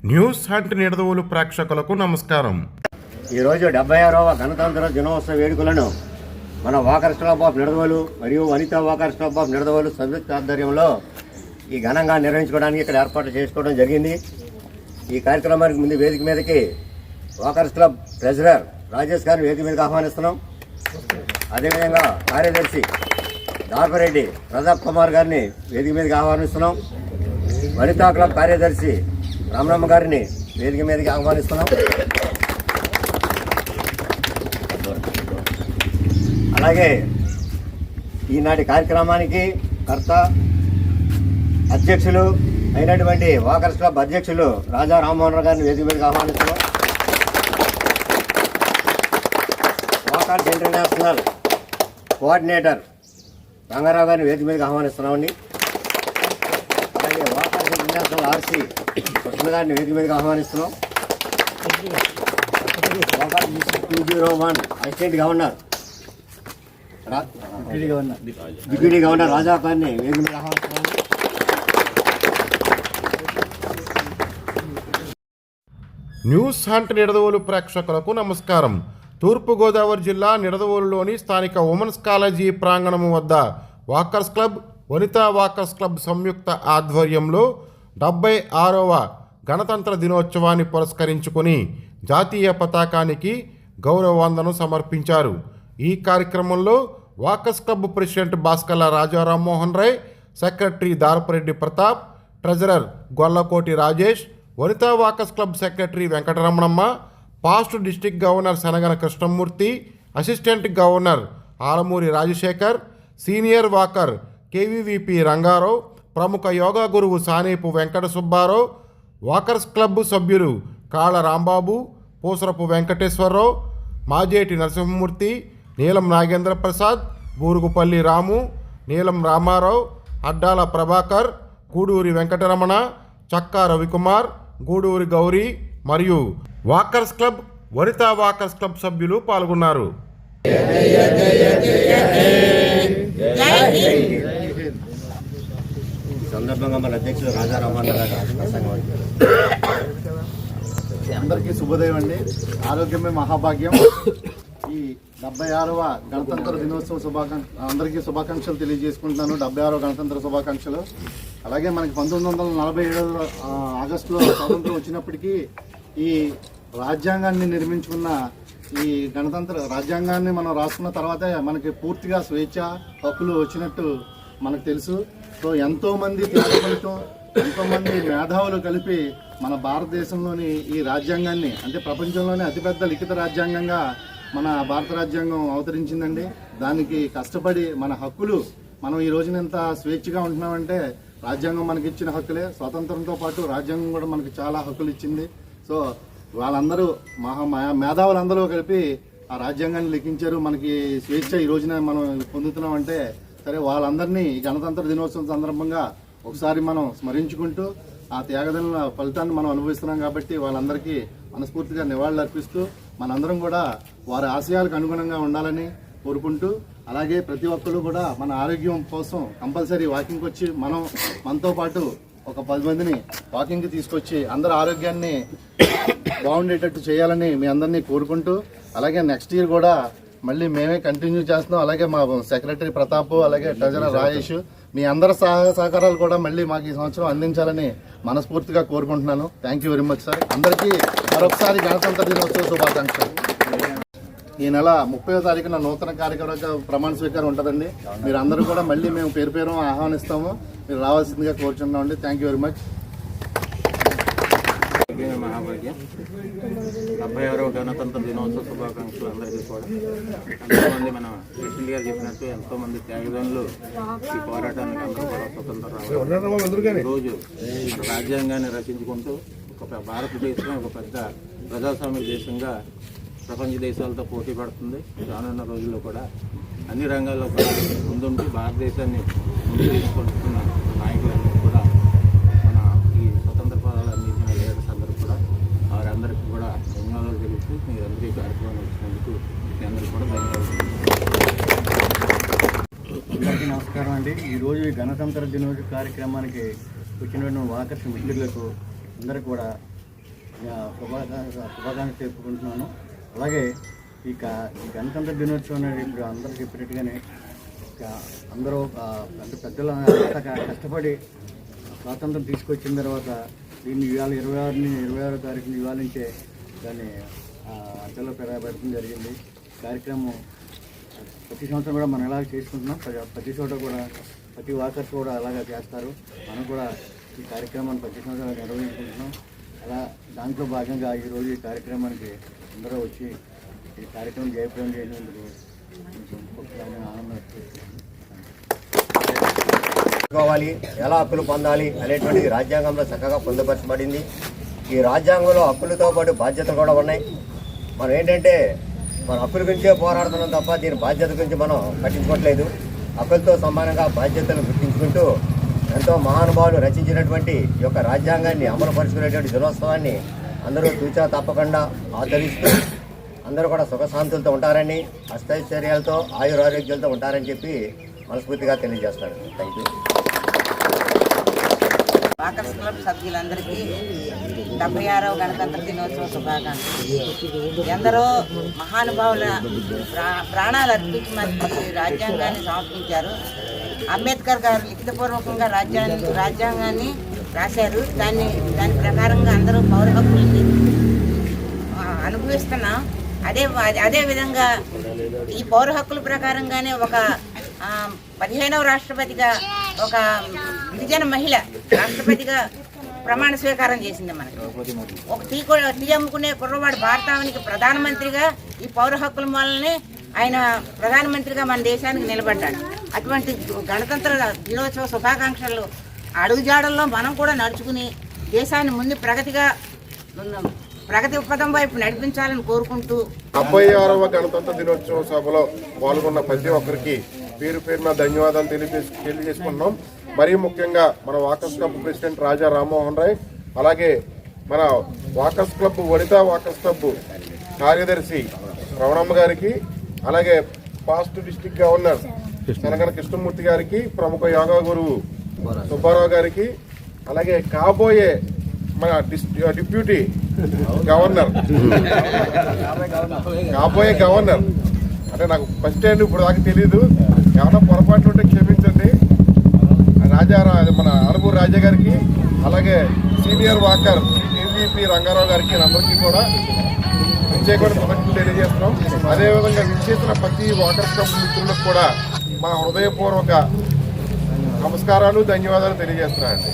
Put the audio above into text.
News hunt Nidadavolu ప్రేక్షకులకు నమస్కారం. ఈరోజు 76వ గణతంత్ర దినోత్సవ వేడుకలను మన వాకర్స్ క్లబ్ ఆఫ్ నిడదవోలు మరియు Vanitha walkers club of Nidadavolu సంయుక్త ఆధ్వర్యంలో ఈ ఘనంగా నిర్వహించుకోవడానికి ఇక్కడ ఏర్పాటు చేసుకోవడం జరిగింది. ఈ కార్యక్రమానికి ముందు వేదిక మీదకి వాకర్స్ క్లబ్ ట్రెజరర్ రాజేష్ గారిని వేదిక మీదకి ఆహ్వానిస్తున్నాం. అదేవిధంగా కార్యదర్శి దార్పరెడ్డి ప్రతాప్ కుమార్ గారిని వేదిక మీదకి ఆహ్వానిస్తున్నాం. వనితా క్లబ్ కార్యదర్శి రామనమ్మ గారిని వేదిక మీదకి ఆహ్వానిస్తున్నాం. అలాగే ఈనాటి కార్యక్రమానికి కర్త అధ్యక్షులు అయినటువంటి వాకర్స్ క్లబ్ అధ్యక్షులు రాజా రామ్మోహన్ రావు గారిని వేదిక మీదకి ఆహ్వానిస్తున్నాం. వాకర్స్ ఇంటర్నేషనల్ కోఆర్డినేటర్ రంగారావు గారిని వేదిక మీదకి ఆహ్వానిస్తున్నామండి. అలాగే వాకర్స్ ఇంటర్నేషనల్ ఆర్సీ కృష్ణ గారిని వేదిక మీదకి ఆహ్వానిస్తున్నాం. Walkers 201 assistant governor deputy governor Raja గారిని వేదిక మీద ఆహ్వానిస్తున్నాం. న్యూస్ హంట్ నిడదవోలు ప్రేక్షకులకు నమస్కారం. తూర్పుగోదావరి జిల్లా నిడదవోలులోని స్థానిక ఉమెన్స్ కాలేజీ ప్రాంగణము వద్ద walkers club, Vanitha walkers club సంయుక్త ఆధ్వర్యంలో 76వ గణతంత్ర దినోత్సవాన్ని పురస్కరించుకొని జాతీయ పతాకానికి గౌరవ వందనం సమర్పించారు. ఈ కార్యక్రమంలో walkers club president Bhaskarla Raja Rammohan Roy, secretary Darapareddy Pratap, treasurer Gollakoti Rajesh, Vanitha walkers club secretary Venkataramanamma, past district governor Shanagana Krishnamurthy, assistant governor Alamuri Rajasekhar, senior walker KVVP Rangarao, ప్రముఖ యోగా గురువు సానేపు వెంకట సుబ్బారావు, వాకర్స్ క్లబ్ సభ్యులు కాళ రాంబాబు, పూసరపు వెంకటేశ్వరరావు, మాజేటి నరసింహమూర్తి, నీలం నాగేంద్ర ప్రసాద్, బూరుగుపల్లి రాము, నీలం రామారావు, అడ్డాల ప్రభాకర్, గూడూరి వెంకటరమణ, చక్కా రవికుమార్, గూడూరి గౌరీ మరియు walkers club, Vanitha walkers club సభ్యులు పాల్గొన్నారు. సందర్భంగా మన అధ్యక్షులు రాజా రామ్మోహన్ రావు అందరికీ శుభోదయం అండి. ఆరోగ్యమే మహాభాగ్యం. ఈ 76వ గణతంత్ర దినోత్సవ అందరికీ శుభాకాంక్షలు తెలియజేసుకుంటున్నాను. 76వ గణతంత్ర శుభాకాంక్షలు. అలాగే మనకి 1947 ఆగస్టులో స్వాతంత్రం వచ్చినప్పటికీ ఈ రాజ్యాంగాన్ని నిర్మించుకున్న ఈ గణతంత్ర రాజ్యాంగాన్ని మనం రాసుకున్న తర్వాతే మనకి పూర్తిగా స్వేచ్ఛ హక్కులు వచ్చినట్టు మనకు తెలుసు. సో ఎంతోమంది త్యాగ ఫలితం, ఎంతోమంది మేధావులు కలిపి మన భారతదేశంలోని ఈ రాజ్యాంగాన్ని, అంటే ప్రపంచంలోనే అతిపెద్ద లిఖిత రాజ్యాంగంగా మన భారత రాజ్యాంగం అవతరించిందండి. దానికి కష్టపడి మన హక్కులు, మనం ఈ రోజున ఎంత స్వేచ్ఛగా ఉంటున్నామంటే రాజ్యాంగం మనకి ఇచ్చిన హక్కులే. స్వాతంత్రంతో పాటు రాజ్యాంగం కూడా మనకి చాలా హక్కులు ఇచ్చింది. సో వాళ్ళందరూ మేధావులందరూ కలిపి ఆ రాజ్యాంగాన్ని లిఖించారు. మనకి స్వేచ్ఛ ఈ రోజున మనం పొందుతున్నామంటే సరే, వాళ్ళందరినీ ఈ గణతంత్ర దినోత్సవం సందర్భంగా ఒకసారి మనం స్మరించుకుంటూ ఆ త్యాగదల ఫలితాన్ని మనం అనుభవిస్తున్నాం కాబట్టి వాళ్ళందరికీ మనస్ఫూర్తిగా నివాళులు అర్పిస్తూ మనందరం కూడా వారి ఆశయాలకు అనుగుణంగా ఉండాలని కోరుకుంటూ, అలాగే ప్రతి ఒక్కరు కూడా మన ఆరోగ్యం కోసం కంపల్సరీ వాకింగ్కి వచ్చి మనతో పాటు ఒక 10 మందిని వాకింగ్కి తీసుకొచ్చి అందరి ఆరోగ్యాన్ని బాగుండేటట్టు చేయాలని మీ అందరినీ కోరుకుంటూ, అలాగే నెక్స్ట్ ఇయర్ కూడా మళ్ళీ మేమే కంటిన్యూ చేస్తున్నాం. అలాగే మా సెక్రటరీ ప్రతాప్, అలాగే ట్రెజరర్ రాజేష్, మీ అందరి సహకారాలు కూడా మళ్ళీ మాకు ఈ సంవత్సరం అందించాలని మనస్ఫూర్తిగా కోరుకుంటున్నాను. Thank you very much sir. అందరికీ మరొకసారి గణతంత్ర దినోత్సవ శుభాకాంక్షలు. ఈ నెల 30వ తారీఖున నూతన కార్యక్రమ ప్రమాణ స్వీకారం ఉంటుందండి. మీరు అందరూ కూడా మళ్ళీ మేము పేరు ఆహ్వానిస్తాము. మీరు రావాల్సిందిగా కోరుచున్నామండి. Thank you very much. మహాభాగ్యం 76వ గణతంత్ర దినోత్సవ శుభాకాంక్షలు అందరికీ కూడా. ఎంతోమంది మన ప్రెసిడెంట్ గారు చెప్పినట్టు ఎంతోమంది త్యాగదనులు ఈ పోరాటానికి అందరూ కూడా స్వతంత్రం రోజు మన రాజ్యాంగాన్ని రచించుకుంటూ ఒక భారతదేశం ఒక పెద్ద ప్రజాస్వామ్య దేశంగా ప్రపంచ దేశాలతో పోటీ పడుతుంది. రానున్న రోజుల్లో కూడా అన్ని రంగాల్లో కూడా ముందుంటూ భారతదేశాన్ని ముందు తీసుకొస్తున్న నాయకులందరూ కూడా మన ఈ స్వతంత్ర పదాలు అందించిన లీడర్స్ అందరూ కూడా వారందరికీ కూడా ధన్యవాదాలు తెలుపుతూ మీరందరూ ఈ కార్యక్రమం వచ్చినందుకు మీ అందరికీ కూడా ధన్యవాదాలు. అందరికీ నమస్కారం అండి. ఈరోజు గణతంత్ర దినోత్సవ కార్యక్రమానికి వచ్చినటువంటి వాకర్స్ మిత్రులకు అందరికీ కూడా శుభాకాంక్షలు చెప్పుకుంటున్నాను. అలాగే ఈ గణతంత్ర దినోత్సవం అనేది ఇప్పుడు అందరూ చెప్పినట్టుగానే అందరూ అంటే పెద్దలు అంతా కష్టపడి స్వాతంత్రం తీసుకొచ్చిన తర్వాత దీన్ని ఇవాళ 26వ తారీఖుని ఇవాళ నుంచే దాన్ని అడ్డలో పెట్టడం జరిగింది. కార్యక్రమం ప్రతి సంవత్సరం కూడా మనం ఎలాగ చేసుకుంటున్నాం, ప్రతి చోట కూడా ప్రతి వాకర్స్ కూడా అలాగే చేస్తారు. మనం కూడా ఈ కార్యక్రమాన్ని ప్రతి సంవత్సరం నిర్వహించుకుంటున్నాం. అలా దాంట్లో భాగంగా ఈరోజు ఈ కార్యక్రమానికి అందరూ వచ్చి ఈ కార్యక్రమం జయప్రదం చేసినందుకు ఆనందం కోవాలి, ఎలా హక్కులు పొందాలి అనేటువంటిది రాజ్యాంగంలో చక్కగా పొందుపరచబడింది. ఈ రాజ్యాంగంలో హక్కులతో పాటు బాధ్యతలు కూడా ఉన్నాయి. మనం ఏంటంటే మన హక్కుల గురించే పోరాడుతున్నాం తప్ప దీని బాధ్యత గురించి మనం పట్టించుకోవట్లేదు. హక్కులతో సమానంగా బాధ్యతలు గుర్తించుకుంటూ ఎంతో మహానుభావులు రచించినటువంటి ఈ యొక్క రాజ్యాంగాన్ని అమలుపరుచుకునేటువంటి దినోత్సవాన్ని అందరూ తూచా తప్పకుండా ఆదరిస్తూ అందరూ కూడా సుఖశాంతులతో ఉంటారని, అష్టైశ్వర్యాలతో ఆయురారోగ్యాలతో ఉంటారని చెప్పి మనస్ఫూర్తిగా తెలియజేస్తాను. Thank you. వాకర్స్ క్లబ్ సభ్యులందరికీ 76వ గణతంత్ర దినోత్సవ శుభాకాంక్షలు. ఎందరో మహానుభావుల ప్రాణాలు అర్పించి మనకి రాజ్యాంగాన్ని సమర్పించారు. అంబేద్కర్ గారు లిఖితపూర్వకంగా రాజ్యాంగాన్ని రాశారు. దాని ప్రకారంగా అందరూ పౌర హక్కుల్ని అనుభవిస్తున్నాం. అదే విధంగా ఈ పౌర హక్కుల ప్రకారంగానే ఒక 15వ రాష్ట్రపతిగా ఒక గిరిజన మహిళ రాష్ట్రపతిగా ప్రమాణ స్వీకారం చేసింది. మనకి ఒక టీ అమ్ముకునే కుర్రవాడు భారతావనికి ప్రధానమంత్రిగా ఈ పౌర హక్కుల వల్లనే ఆయన ప్రధానమంత్రిగా మన దేశానికి నిలబడ్డాడు. అటువంటి గణతంత్ర దినోత్సవ శుభాకాంక్షలు అడుగుజాడల్లో మనం కూడా నడుచుకుని దేశాన్ని ముందు ప్రగతి పథం వైపు నడిపించాలని కోరుకుంటూ 76వ గణతంత్ర దినోత్సవ సభలో పాల్గొన్న ప్రతి ఒక్కరికి పేరు పేరున ధన్యవాదాలు తెలియజేసుకుంటున్నాం. మరీ ముఖ్యంగా మన వాకర్స్ క్లబ్ ప్రెసిడెంట్ రాజా రామ్మోహన్ రాయ్, అలాగే మన walkers club Vanitha walkers club కార్యదర్శి రమణమ్మ గారికి, అలాగే past district governor Shanagana Krishnamurthy గారికి, ప్రముఖ యోగా గురువు సుబ్బారావు గారికి, అలాగే కాబోయే మన డిప్యూటీ గవర్నర్ అంటే నాకు ఫస్ట్ టైం ఇప్పుడు దాకా తెలియదు, ఏమైనా పొరపాట్లు ఉంటే క్షమించండి. మన ఆనమూరు రాజా గారికి, అలాగే సీనియర్ వాకర్ MVP రంగారావు గారికి, అందరికీ కూడా ప్రత్యేకమైన కృతజ్ఞతలు తెలియజేస్తున్నాం. అదేవిధంగా విచ్చేసిన ప్రతి వాకర్ క్లబ్ మిత్రులకు కూడా మా హృదయపూర్వక నమస్కారాలు, ధన్యవాదాలు తెలియజేస్తున్నాయండి.